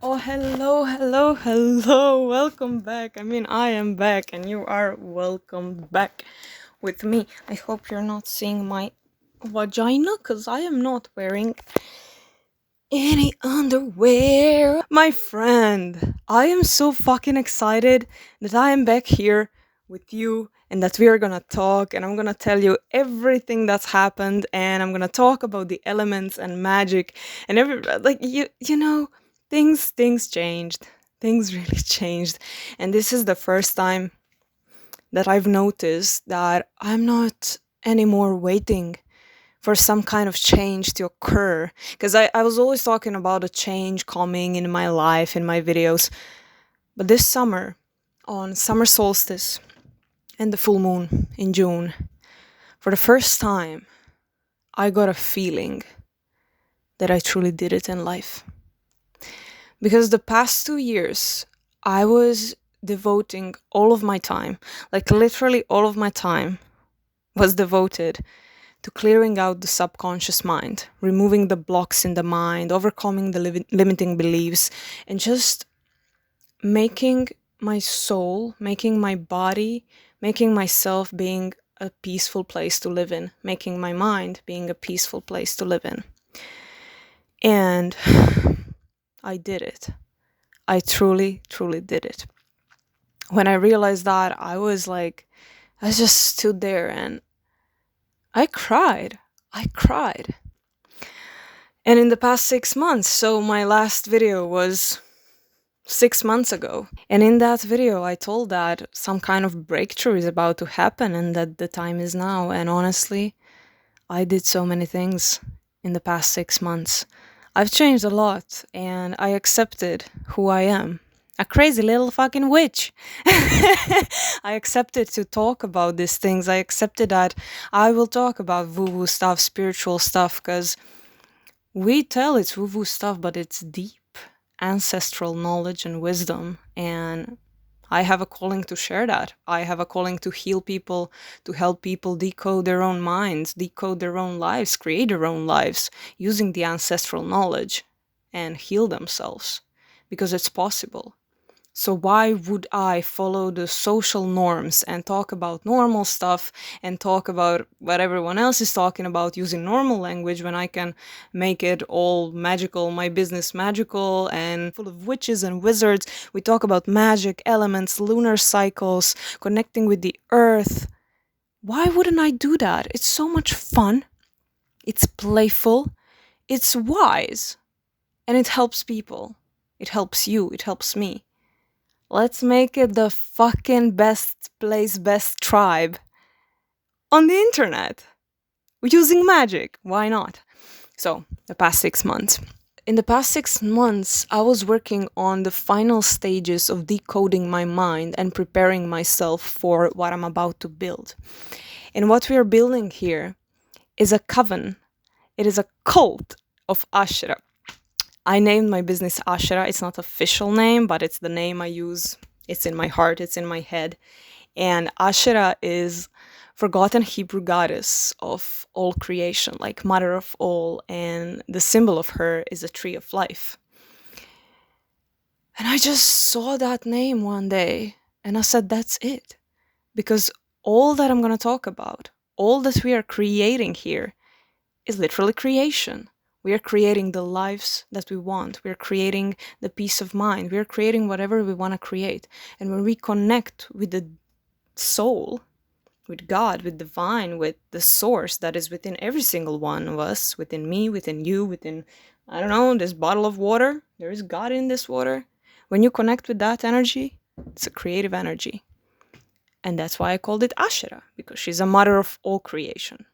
Oh, hello, hello, hello. Welcome back. I am back, and you are welcome back with me. I hope you're not seeing my vagina because I am not wearing any underwear. My friend, I am so fucking excited that I am back here with you and that we are gonna talk, and I'm gonna tell you everything that's happened, and I'm gonna talk about the elements and magic and every things changed. Things really changed. And this is the first time that I've noticed that I'm not anymore waiting for some kind of change to occur. Because I was always talking about a change coming in my life, in my videos. But this summer, on summer solstice and the full moon in June, for the first time, I got a feeling that I truly did it in life. Because the past 2 years, I was devoting all of my time, like literally all of my time, was devoted to clearing out the subconscious mind, removing the blocks in the mind, overcoming the limiting beliefs, and just making my soul, making my body, making myself being a peaceful place to live in, making my mind being a peaceful place to live in. And I did it. I truly, truly did it. When I realized that, I just stood there and I cried. I cried. And in the past 6 months, so my last video was 6 months ago. And in that video, I told that some kind of breakthrough is about to happen and that the time is now. And honestly, I did so many things in the past 6 months. I've changed a lot and I accepted who I am. A crazy little fucking witch. I accepted to talk about these things. I accepted that I will talk about woo-woo stuff, spiritual stuff, because we tell it's woo-woo stuff, but it's deep ancestral knowledge and wisdom. And I have a calling to share that. I have a calling to heal people, to help people decode their own minds, decode their own lives, create their own lives using the ancestral knowledge and heal themselves because it's possible. So why would I follow the social norms and talk about normal stuff and talk about what everyone else is talking about using normal language when I can make it all magical, my business magical and full of witches and wizards? We talk about magic, elements, lunar cycles, connecting with the earth. Why wouldn't I do that? It's so much fun. It's playful. It's wise. And it helps people. It helps you. It helps me. Let's make it the fucking best place, best tribe on the internet. Using magic. Why not? So, the past 6 months. In the past 6 months, I was working on the final stages of decoding my mind and preparing myself for what I'm about to build. And what we are building here is a coven. It is a cult of Ashra. I named my business Ashra. It's not official name, but it's the name I use. It's in my heart, it's in my head. And Ashra is forgotten Hebrew goddess of all creation, like mother of all, and the symbol of her is a tree of life. And I just saw that name one day and I said, that's it. Because all that I'm going to talk about, all that we are creating here is literally creation. We are creating the lives that we want. We are creating the peace of mind. We are creating whatever we want to create. And when we connect with the soul, with God, with divine, with the source that is within every single one of us, within me, within you, within, I don't know, this bottle of water, there is God in this water. When you connect with that energy, it's a creative energy. And that's why I called it Ashera, because she's a mother of all creation.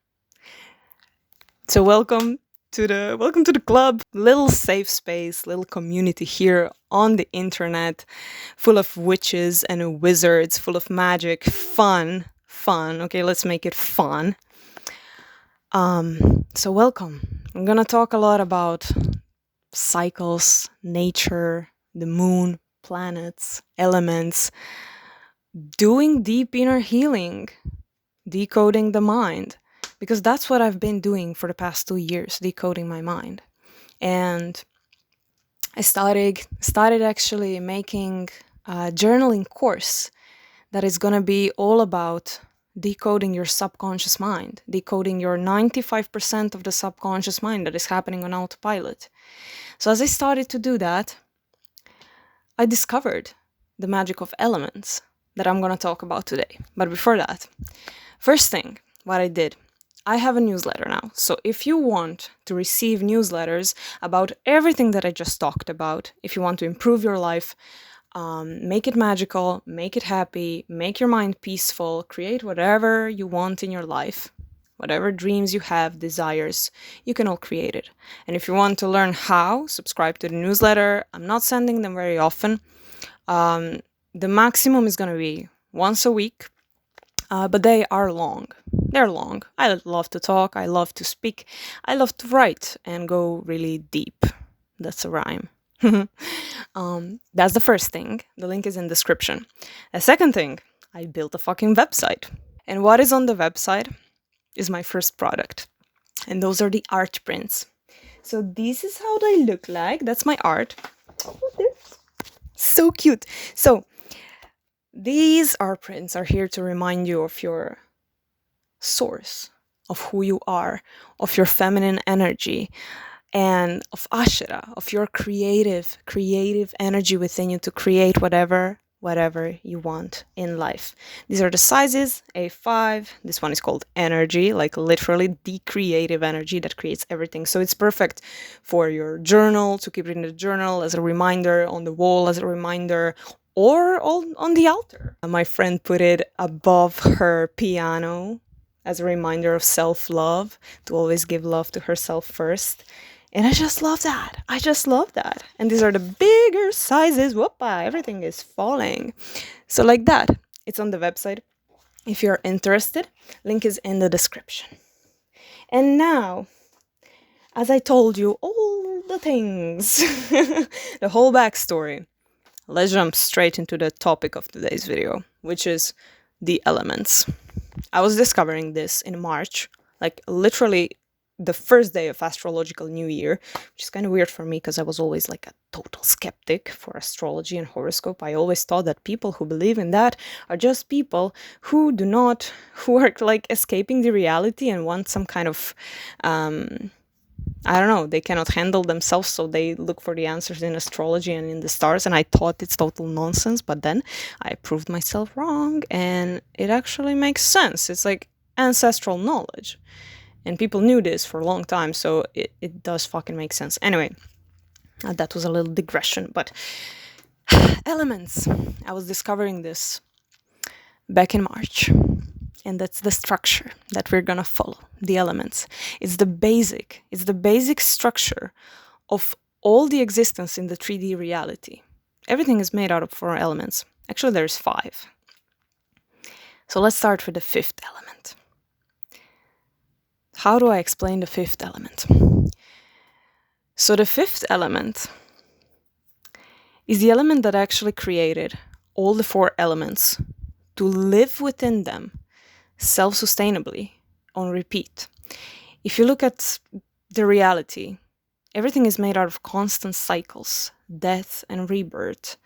So welcome to the club, little safe space, little community here on the internet, full of witches and wizards, full of magic, fun. Okay, let's make it fun. So welcome. I'm gonna talk a lot about cycles, nature, the moon, planets, elements, doing deep inner healing, decoding the mind. Because that's what I've been doing for the past 2 years, decoding my mind. And I started actually making a journaling course that is going to be all about decoding your subconscious mind, decoding your 95% of the subconscious mind that is happening on autopilot. So as I started to do that, I discovered the magic of elements that I'm going to talk about today. But before that, first thing, what I did, I have a newsletter now. So if you want to receive newsletters about everything that I just talked about, if you want to improve your life, make it magical, make it happy, make your mind peaceful, create whatever you want in your life, whatever dreams you have, desires, you can all create it. And if you want to learn how, subscribe to the newsletter. I'm not sending them very often. The maximum is going to be once a week, but they are long. They're long. I love to talk, I love to speak, I love to write and go really deep. That's a rhyme. That's the first thing. The link is in the description. The second thing, I built a fucking website. And what is on the website is my first product. And those are the art prints. So this is how they look like. That's my art. Oh, they're so cute. So these art prints are here to remind you of your source, of who you are, of your feminine energy, and of Ashera, of your creative energy within you to create whatever you want in life. These are the sizes, A5. This one is called energy, like literally the creative energy that creates everything. So it's perfect for your journal, to keep it in the journal as a reminder, on the wall as a reminder, or on the altar. My friend put it above her piano as a reminder of self-love, to always give love to herself first. And I just love that. And these are the bigger sizes. Whoopa, everything is falling. So like that. It's on the website. If you're interested, link is in the description. And now, as I told you all the things, the whole backstory, let's jump straight into the topic of today's video, which is the elements. I was discovering this in March, like literally the first day of astrological new year, which is kind of weird for me because I was always like a total skeptic for astrology and horoscope. I always thought that people who believe in that are just people who are like escaping the reality and want some kind of, I don't know, they cannot handle themselves, so they look for the answers in astrology and in the stars, and I thought it's total nonsense, but then I proved myself wrong, and it actually makes sense. It's like ancestral knowledge. And people knew this for a long time, so it does fucking make sense. Anyway, that was a little digression, but elements. I was discovering this back in March, and that's the structure that we're gonna follow, the elements. It's the basic structure of all the existence in the 3D reality. Everything is made out of 4 elements. Actually, there's 5. So let's start with the 5th element. How do I explain the 5th element? So the 5th element is the element that actually created all the 4 elements to live within them self-sustainably on repeat. If you look at the reality, everything is made out of constant cycles, death and rebirth,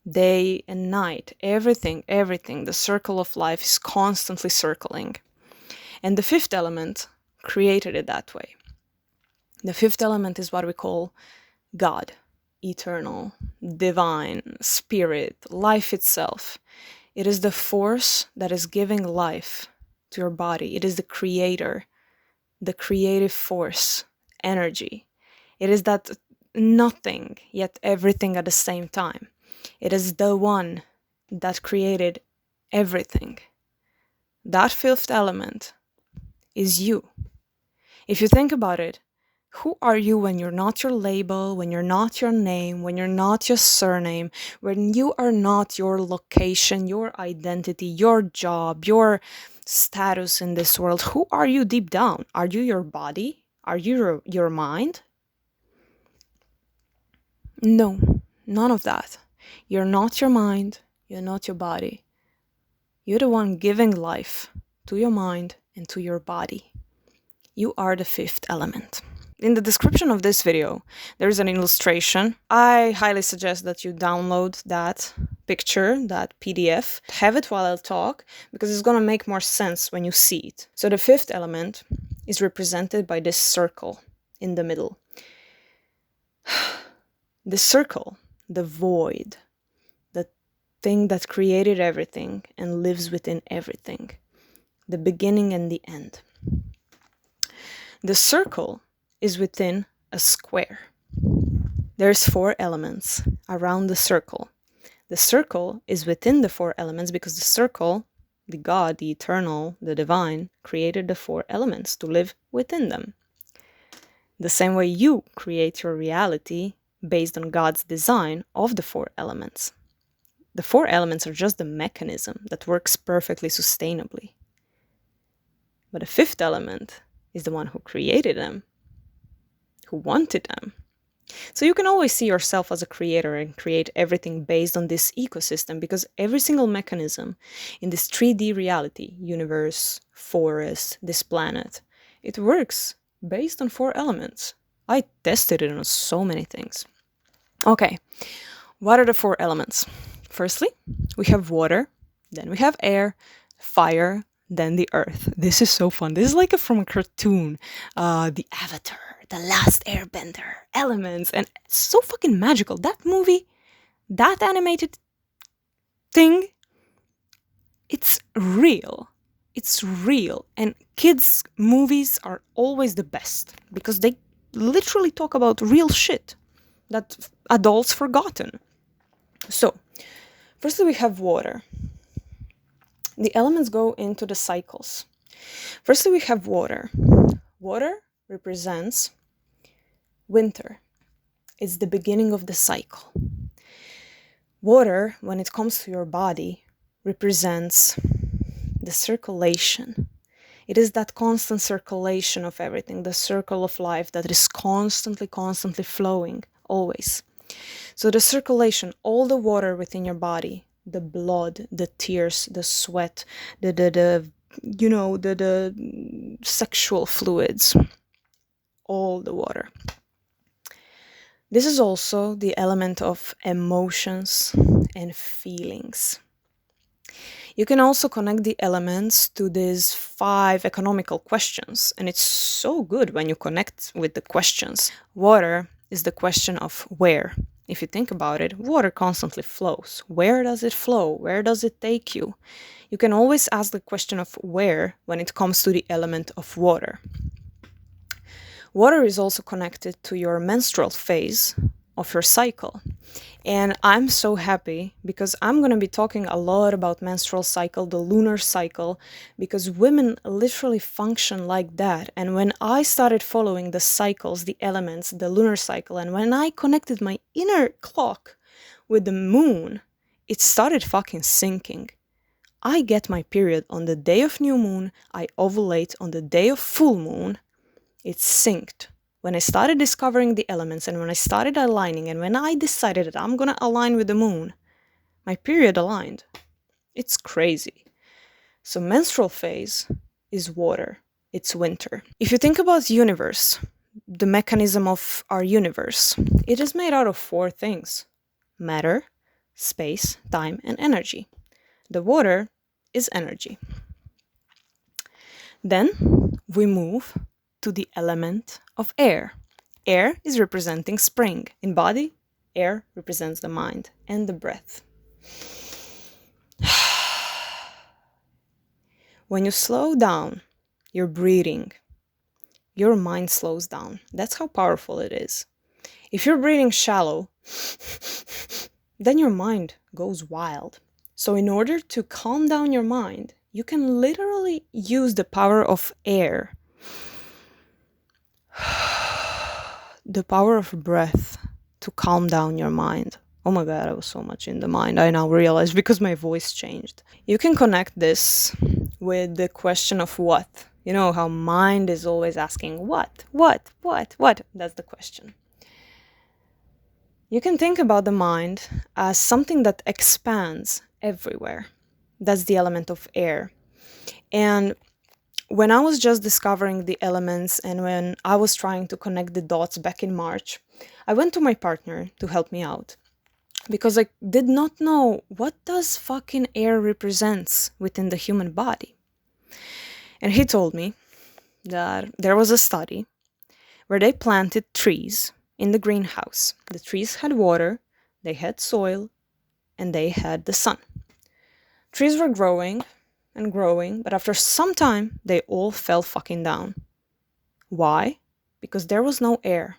day and night, everything, the circle of life is constantly circling. And the 5th element created it that way. The 5th element is what we call God, eternal, divine, spirit, life itself. It is the force that is giving life to your body. It is the creator, the creative force, energy. It is that nothing yet everything at the same time. It is the one that created everything. That 5th element is you. If you think about it, who are you when you're not your label, when you're not your name, when you're not your surname, when you are not your location, your identity, your job, your status in this world? Who are you deep down? Are you your body? Are you your mind? No, none of that. You're not your mind, you're not your body. You're the one giving life to your mind and to your body. You are the 5th element. in the description of this video, there's an illustration. I highly suggest that you download that picture, that PDF, have it while I talk, because it's gonna make more sense when you see it. So the fifth element is represented by this circle in the middle. The circle, the void, the thing that created everything and lives within everything, the beginning and the end. The circle is within a square. There's 4 elements around the circle. The circle is within the 4 elements because the circle, the God, the eternal, the divine, created the 4 elements to live within them. The same way you create your reality based on God's design of the 4 elements. The 4 elements are just the mechanism that works perfectly sustainably. But the 5th element is the one who created them, who wanted them. So you can always see yourself as a creator and create everything based on this ecosystem, because every single mechanism in this 3D reality, universe, forest, this planet, it works based on 4 elements. I tested it on so many things. Okay, what are the 4 elements? Firstly, we have water, then we have air, fire, then the earth. This is so fun. This is like from a cartoon, the Avatar, the Last Airbender, elements, and it's so fucking magical. That movie, that animated thing, it's real. It's real. And kids' movies are always the best because they literally talk about real shit that adults forgotten. So, firstly, we have water. The elements go into the cycles. Firstly, we have water. Water represents winter. It's the beginning of the cycle. Water, when it comes to your body, represents the circulation. It is that constant circulation of everything, the circle of life that is constantly flowing, always. So the circulation, all the water within your body, the blood, the tears, the sweat, the sexual fluids, all the water. This is also the element of emotions and feelings. You can also connect the elements to these 5 economical questions, and it's so good when you connect with the questions. Water is the question of where. If you think about it, water constantly flows. Where does it flow? Where does it take you? You can always ask the question of where when it comes to the element of water. Water is also connected to your menstrual phase of your cycle. And I'm so happy because I'm going to be talking a lot about menstrual cycle, the lunar cycle, because women literally function like that. And when I started following the cycles, the elements, the lunar cycle, and when I connected my inner clock with the moon, it started fucking syncing. I get my period on the day of new moon, I ovulate on the day of full moon. It's synced. When I started discovering the elements and when I started aligning and when I decided that I'm gonna align with the moon, my period aligned. It's crazy. So menstrual phase is water. It's winter. If you think about the universe, the mechanism of our universe, it is made out of 4 things: matter, space, time, and energy. The water is energy. Then we move to the element of air. Air is representing spring. In body, air represents the mind and the breath. When you slow down your breathing, your mind slows down. That's how powerful it is. If you're breathing shallow, then your mind goes wild. So in order to calm down your mind, you can literally use the power of air, the power of breath, to calm down your mind. Oh my god, I was so much in the mind. I now realize because my voice changed. You can connect this with the question of what. You know how mind is always asking what? That's the question. You can think about the mind as something that expands everywhere. That's the element of air. And when I was just discovering the elements and when I was trying to connect the dots back in March, I went to my partner to help me out because I did not know what does fucking air represents within the human body. And he told me that there was a study where they planted trees in the greenhouse. The trees had water, they had soil, and they had the sun. Trees were growing and growing, but after some time, they all fell fucking down. Why? Because there was no air.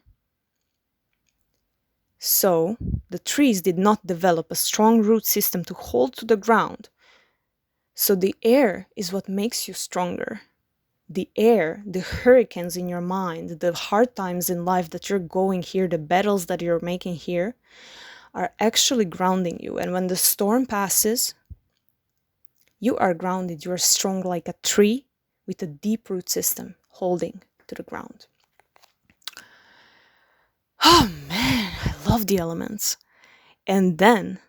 So, the trees did not develop a strong root system to hold to the ground. So the air is what makes you stronger. The air, the hurricanes in your mind, the hard times in life that you're going here, the battles that you're making here, are actually grounding you. And when the storm passes, you are grounded. You are strong like a tree with a deep root system holding to the ground. Oh man, I love the elements. And then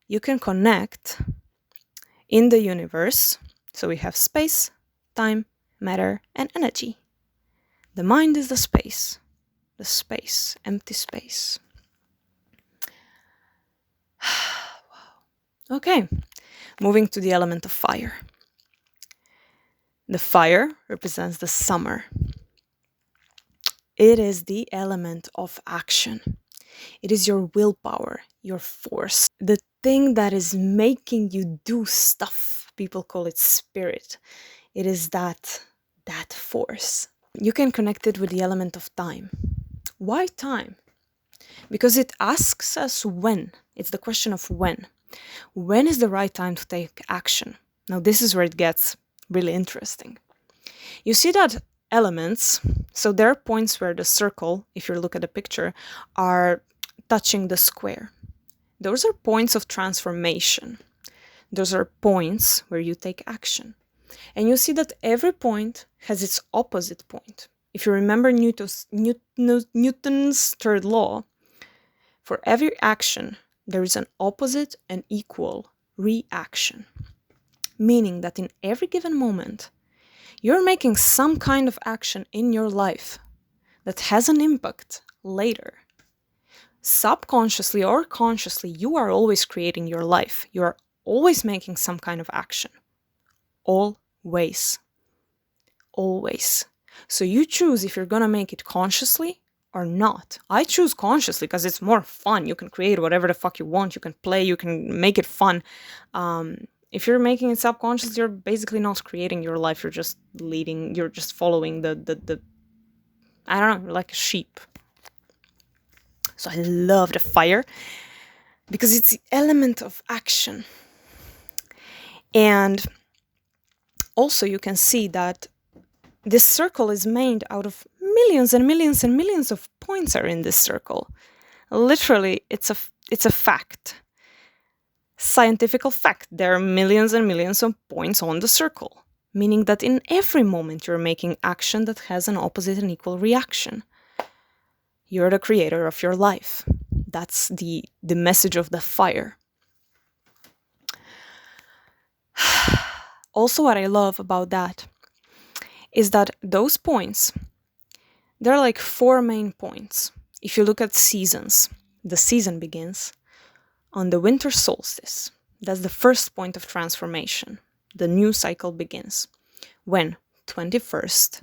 you can connect in the universe. So we have space, time, matter, and energy. The mind is the space, empty space. Wow. Okay, moving to the element of fire. The fire represents the summer. It is the element of action. It is your willpower, your force, the thing that is making you do stuff. People call it spirit. It is that force. You can connect it with the element of time. Why time? Because it asks us when. It's the question of when. When is the right time to take action? Now this is where it gets really interesting. You see that elements, so there are points where the circle, if you look at the picture, are touching the square. Those are points of transformation. Those are points where you take action. And you see that every point has its opposite point. If you remember Newton's third law, for every action, there is an opposite and equal reaction. Meaning that in every given moment, you're making some kind of action in your life that has an impact later. Subconsciously or consciously, you are always creating your life. You are always making some kind of action. Always. So you choose if you're gonna make it consciously or not. I choose consciously because it's more fun. You can create whatever the fuck you want. You can play, you can make it fun. If you're making it subconscious, you're basically not creating your life. You're just leading, you're just following the I don't know, like a sheep. So I love the fire because it's the element of action. And also you can see that this circle is made out of millions and millions and millions of points are in this circle. Literally, it's a fact. Scientific fact. There are millions and millions of points on the circle, meaning that in every moment you're making action that has an opposite and equal reaction. You're the creator of your life. That's the message of the fire. Also, what I love about that is that those points, there are like 4 main points. If you look at seasons, the season begins on the winter solstice. That's the first point of transformation. The new cycle begins. When? 21st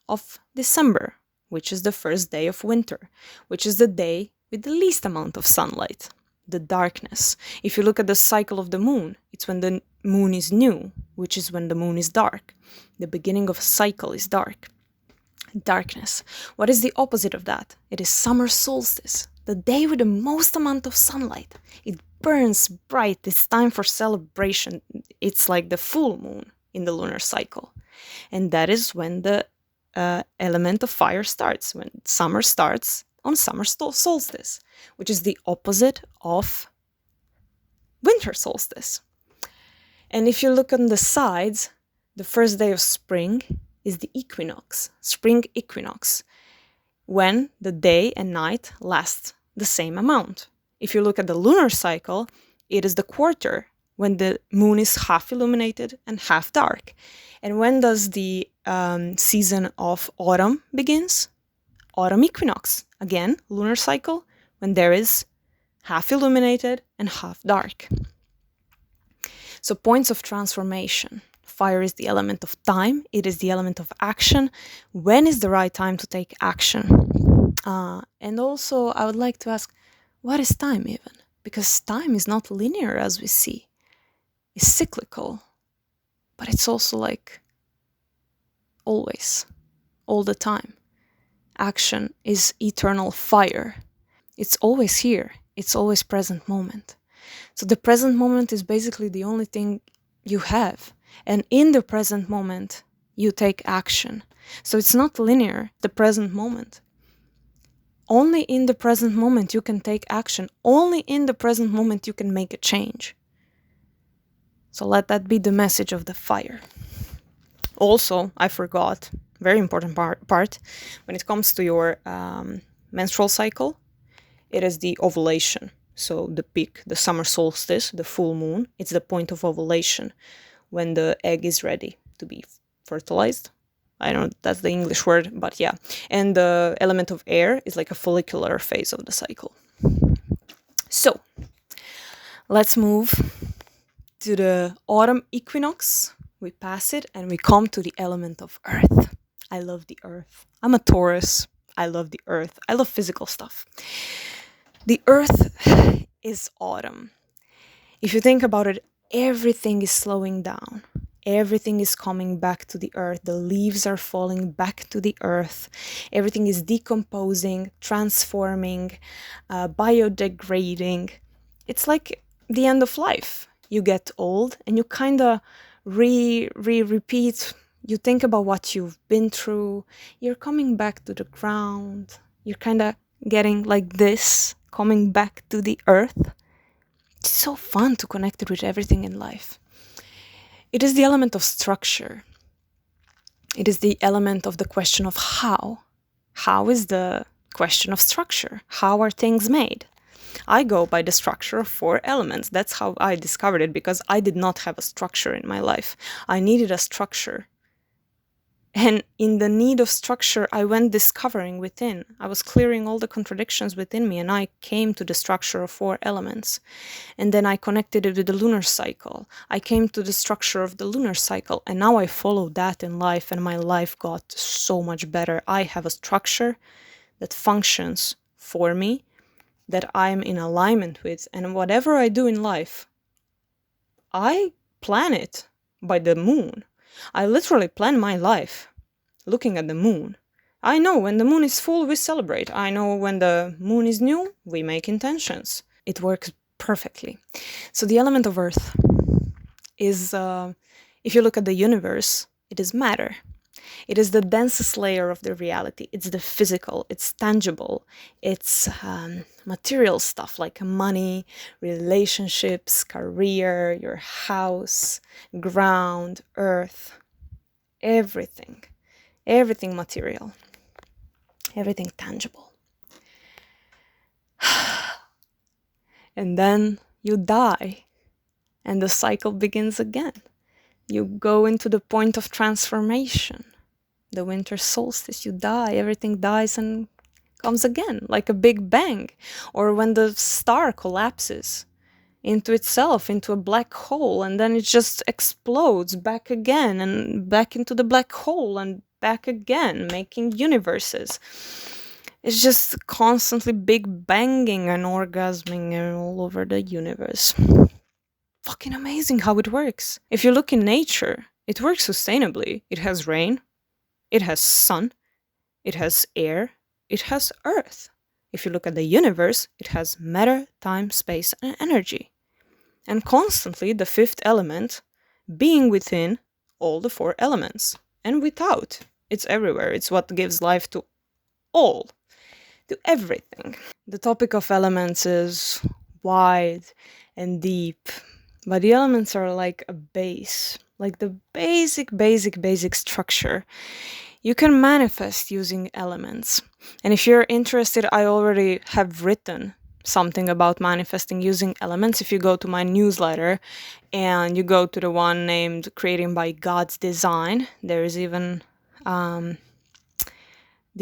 of December, which is the first day of winter, which is the day with the least amount of sunlight, the darkness. If you look at the cycle of the moon, it's when the moon is new, which is when the moon is dark. The beginning of a cycle is dark. Darkness. What is the opposite of that? It is summer solstice, the day with the most amount of sunlight. It burns bright. It's time for celebration. It's like the full moon in the lunar cycle. And that is when the element of fire starts, when summer starts on summer solstice, which is the opposite of winter solstice. And if you look on the sides, the first day of spring is the equinox, spring equinox, when the day and night last the same amount. If you look at the lunar cycle, it is the quarter, when the moon is half illuminated and half dark. And when does the season of autumn begins. Autumn equinox, again, lunar cycle, when there is half illuminated and half dark. So points of transformation. Fire is the element of time. It is the element of action. When is the right time to take action? And also, I would like to ask, what is time even? Because time is not linear as we see. It's cyclical, but it's also like always, all the time. Action is eternal fire. It's always here. It's always present moment. So the present moment is basically the only thing you have. And in the present moment, you take action. So it's not linear, the present moment. Only in the present moment you can take action. Only in the present moment you can make a change. So let that be the message of the fire. Also, I forgot, very important part, when it comes to your menstrual cycle, it is the ovulation. So the peak, the summer solstice, the full moon, it's the point of ovulation when the egg is ready to be fertilized. I don't know if that's the English word, but yeah. And the element of air is like a follicular phase of the cycle. So let's move to the autumn equinox. We pass it and we come to the element of earth. I love the earth. I'm a Taurus. I love the earth. I love physical stuff. The earth is autumn. If you think about it, everything is slowing down. Everything is coming back to the earth. The leaves are falling back to the earth. Everything is decomposing, transforming, biodegrading. It's like the end of life. You get old and you kind of repeat. You think about what you've been through. You're coming back to the ground. You're kind of getting like this, coming back to the earth. It's so fun to connect it with everything in life. It is the element of structure. It is the element of the question of how. How is the question of structure? How are things made? I go by the structure of 4 elements. That's how I discovered it, because I did not have a structure in my life. I needed a structure. And in the need of structure, I went discovering within. I was clearing all the contradictions within me, and I came to the structure of 4 elements. And then I connected it with the lunar cycle. I came to the structure of the lunar cycle, and now I follow that in life, and my life got so much better. I have a structure that functions for me, that I'm in alignment with, and whatever I do in life, I plan it by the moon. I literally plan my life looking at the moon. I know when the moon is full, we celebrate. I know when the moon is new, we make intentions. It works perfectly. So the element of earth is, if you look at the universe, it is matter. It is the densest layer of the reality. It's the physical, it's tangible, it's material stuff like money, relationships, career, your house, ground, earth, everything. Everything material, everything tangible. And then you die, and the cycle begins again. You go into the point of transformation. The winter solstice, you die, everything dies and comes again, like a big bang. Or when the star collapses into itself, into a black hole, and then it just explodes back again, and back into the black hole, and back again, making universes. It's just constantly big banging and orgasming all over the universe. Fucking amazing how it works. If you look in nature, it works sustainably. It has rain, it has sun, it has air, it has earth. If you look at the universe, it has matter, time, space, and energy. And constantly the 5th element being within all the 4 elements. And without. It's everywhere. It's what gives life to all. To everything. The topic of elements is wide and deep. But the elements are like a base. Like the basic structure. You can manifest using elements. And if you're interested, I already have written something about manifesting using elements. If you go to my newsletter and you go to the one named Creating by God's Design, there is even the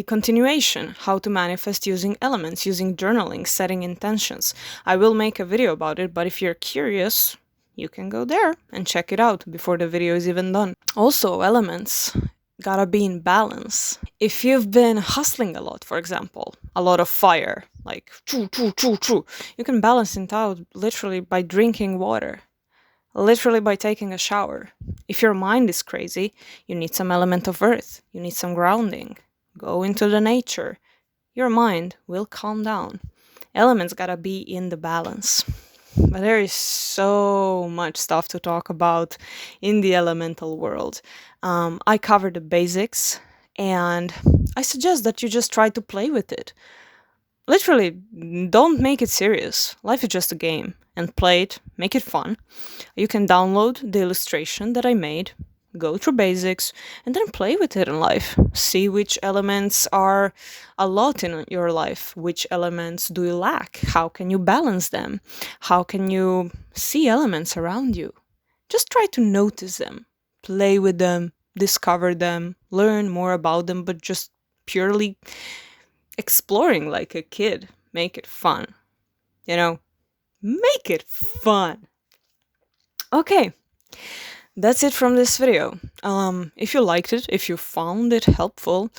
continuation, how to manifest using elements, using journaling, setting intentions. I will make a video about it, but if you're curious, you can go there and check it out before the video is even done. Also, elements gotta be in balance. If you've been hustling a lot, for example, a lot of fire, like choo, choo, choo, choo, you can balance it out literally by drinking water, literally by taking a shower. If your mind is crazy, you need some element of earth, you need some grounding. Go into the nature. Your mind will calm down. Elements gotta be in the balance. But there is so much stuff to talk about in the elemental world. I covered the basics, and I suggest that you just try to play with it. Literally, don't make it serious. Life is just a game, and play it, make it fun. You can download the illustration that I made, go through basics, and then play with it in life. See which elements are a lot in your life. Which elements do you lack? How can you balance them? How can you see elements around you? Just try to notice them, play with them, discover them, learn more about them, but just purely exploring like a kid. Make it fun. Make it fun. Okay. That's it from this video. If you liked it, if you found it helpful,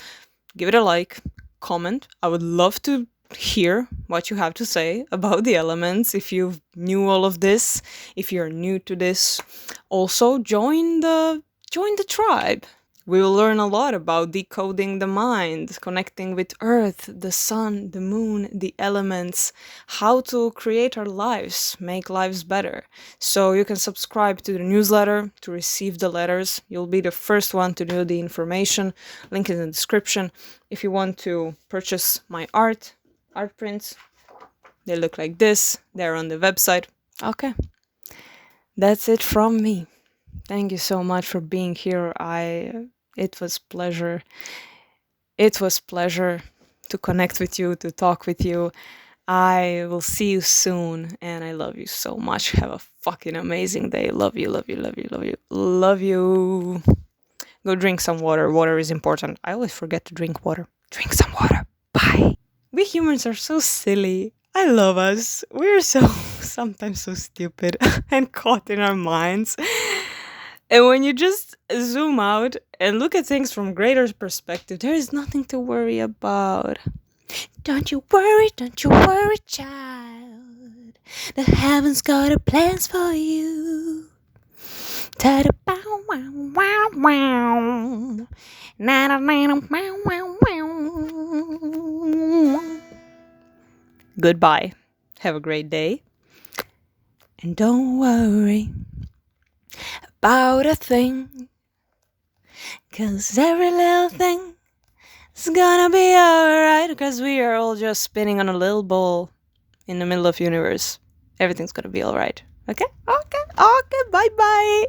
give it a like, comment. I would love to hear what you have to say about the elements, if you knew all of this, if you're new to this. Also, join the tribe. We will learn a lot about decoding the mind, connecting with Earth, the sun, the moon, the elements, how to create our lives, make lives better. So you can subscribe to the newsletter to receive the letters. You'll be the first one to know the information. Link is in the description. If you want to purchase my art prints, they look like this. They're on the website. Okay. That's it from me. Thank you so much for being here. It was pleasure. It was pleasure to connect with you, to talk with you. I will see you soon, and I love you so much. Have a fucking amazing day. Love you, love you, love you, love you, love you. Go drink some water. Water is important. I always forget to drink water. Drink some water. Bye. We humans are so silly. I love us. We're so sometimes so stupid and caught in our minds. And when you just zoom out and look at things from greater perspective, there is nothing to worry about. Don't you worry, child. The heavens got a plans for you. Ta-da bow wow wow wow. Na-na-na-na, wow wow wow. Goodbye. Have a great day. And don't worry about a thing, 'cause every little thing is gonna be alright, 'cause we are all just spinning on a little ball in the middle of the universe. Everything's gonna be alright. Okay? Okay, bye bye.